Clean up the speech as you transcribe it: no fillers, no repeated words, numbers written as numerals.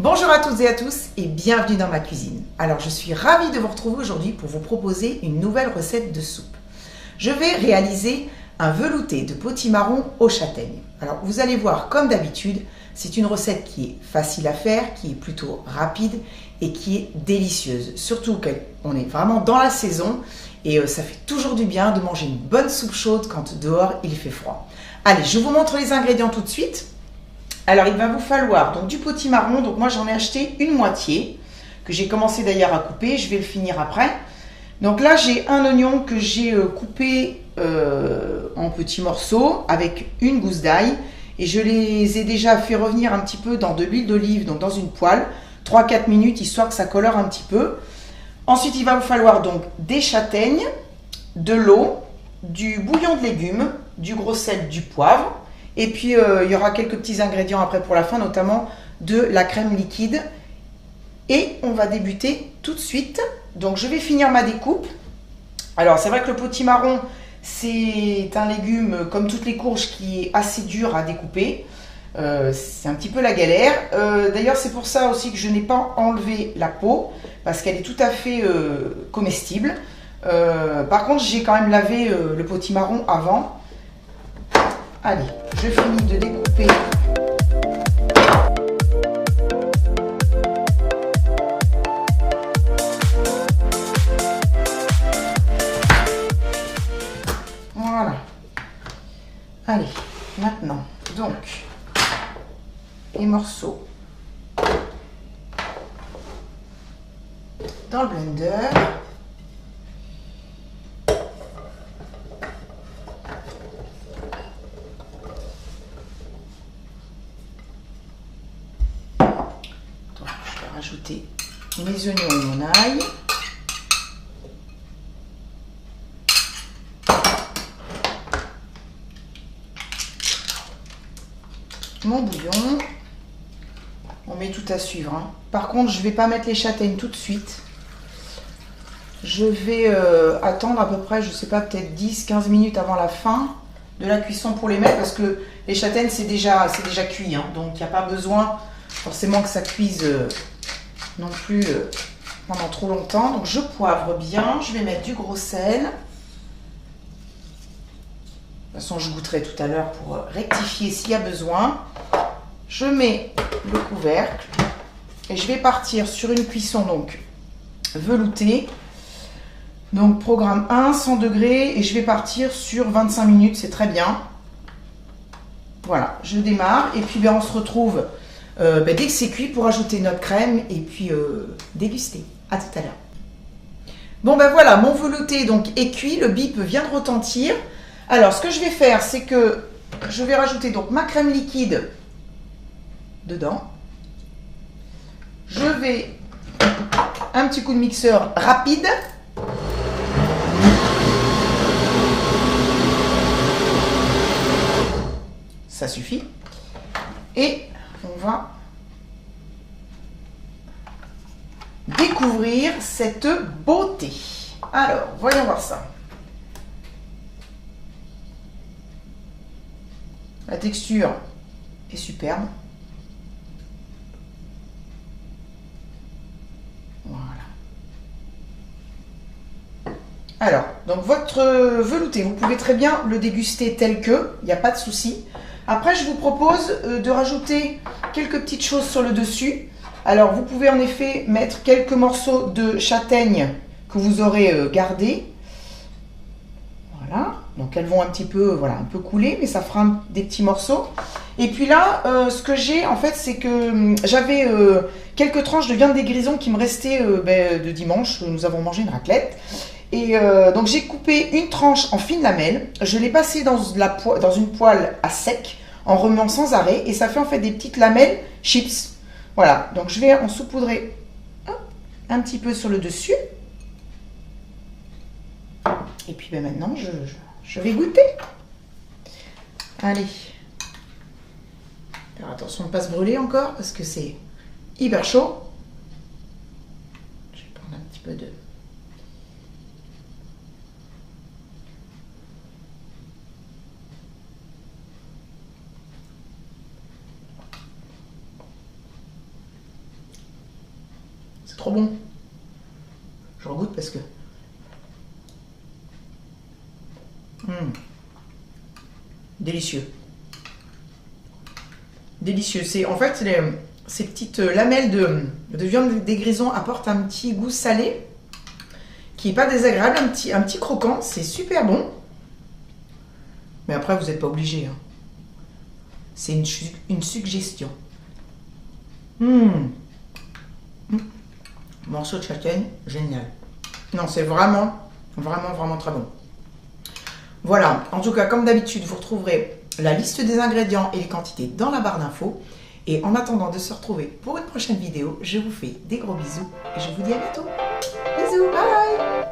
Bonjour à toutes et à tous et bienvenue dans ma cuisine. Alors je suis ravie de vous retrouver aujourd'hui pour vous proposer une nouvelle recette de soupe. Je vais réaliser un velouté de potimarron aux châtaignes. Alors vous allez voir, comme d'habitude, c'est une recette qui est facile à faire, qui est plutôt rapide et qui est délicieuse. Surtout qu'on est vraiment dans la saison et ça fait toujours du bien de manger une bonne soupe chaude quand dehors il fait froid. Allez, je vous montre les ingrédients tout de suite. Alors, il va vous falloir donc du potimarron. Donc, moi, j'en ai acheté une moitié que j'ai commencé d'ailleurs à couper. Je vais le finir après. Donc là, j'ai un oignon que j'ai coupé en petits morceaux avec une gousse d'ail. Et je les ai déjà fait revenir un petit peu dans de l'huile d'olive, donc dans une poêle, 3-4 minutes, histoire que ça colore un petit peu. Ensuite, il va vous falloir donc des châtaignes, de l'eau, du bouillon de légumes, du gros sel, du poivre. Et puis, il y aura quelques petits ingrédients après pour la fin, notamment de la crème liquide. Et on va débuter tout de suite. Donc, je vais finir ma découpe. Alors, c'est vrai que le potimarron, c'est un légume, comme toutes les courges, qui est assez dur à découper. C'est un petit peu la galère. D'ailleurs, c'est pour ça aussi que je n'ai pas enlevé la peau, parce qu'elle est tout à fait comestible. Par contre, j'ai quand même lavé le potimarron avant. Allez, je finis de découper. Voilà. Allez, maintenant, donc, les morceaux dans le blender. Ajouter mes oignons et mon ail. Mon bouillon. On met tout à suivre. Hein. Par contre, je ne vais pas mettre les châtaignes tout de suite. Je vais attendre à peu près, je ne sais pas, peut-être 10-15 minutes avant la fin de la cuisson pour les mettre parce que les châtaignes, c'est déjà cuit. Hein. Donc, il n'y a pas besoin forcément que ça cuise non plus pendant trop longtemps. Donc je poivre bien, je vais mettre du gros sel. De toute façon, je goûterai tout à l'heure pour rectifier s'il y a besoin. Je mets le couvercle et je vais partir sur une cuisson donc veloutée. Donc programme 1, 100 degrés et je vais partir sur 25 minutes, c'est très bien. Voilà, je démarre et puis on se retrouve dès que c'est cuit pour ajouter notre crème et puis déguster. À tout à l'heure. Bon ben voilà, mon velouté donc est cuit, le bip vient de retentir. Alors ce que je vais faire, c'est que je vais rajouter donc ma crème liquide dedans. Je vais un petit coup de mixeur rapide. Ça suffit. Et on va découvrir cette beauté. Alors, voyons voir ça. La texture est superbe. Voilà. Alors, donc votre velouté, vous pouvez très bien le déguster tel que, il n'y a pas de souci. Après, je vous propose de rajouter quelques petites choses sur le dessus. Alors, vous pouvez en effet mettre quelques morceaux de châtaigne que vous aurez gardés. Voilà. Donc, elles vont un petit peu, voilà, un peu couler, mais ça fera des petits morceaux. Et puis là, ce que j'ai, en fait, c'est que j'avais quelques tranches de viande des grisons qui me restaient de dimanche. Nous avons mangé une raclette. Et donc j'ai coupé une tranche en fines lamelles, je l'ai passée dans une poêle à sec en remuant sans arrêt et ça fait en fait des petites lamelles chips. Voilà, donc je vais en saupoudrer un petit peu sur le dessus. Et puis maintenant je vais goûter. Allez. Alors attention de ne pas se brûler encore parce que c'est hyper chaud. Je vais prendre un petit peu de... C'est trop bon. Je regoute parce que... Délicieux. Délicieux. En fait, ces petites lamelles de viande des grisons apportent un petit goût salé qui n'est pas désagréable, un petit croquant. C'est super bon. Mais après, vous n'êtes pas obligé. Hein. C'est une suggestion. Morceau de châtaigne, génial. Non, c'est vraiment très bon. Voilà, en tout cas, comme d'habitude, vous retrouverez la liste des ingrédients et les quantités dans la barre d'infos. Et en attendant de se retrouver pour une prochaine vidéo, je vous fais des gros bisous et je vous dis à bientôt. Bisous, bye!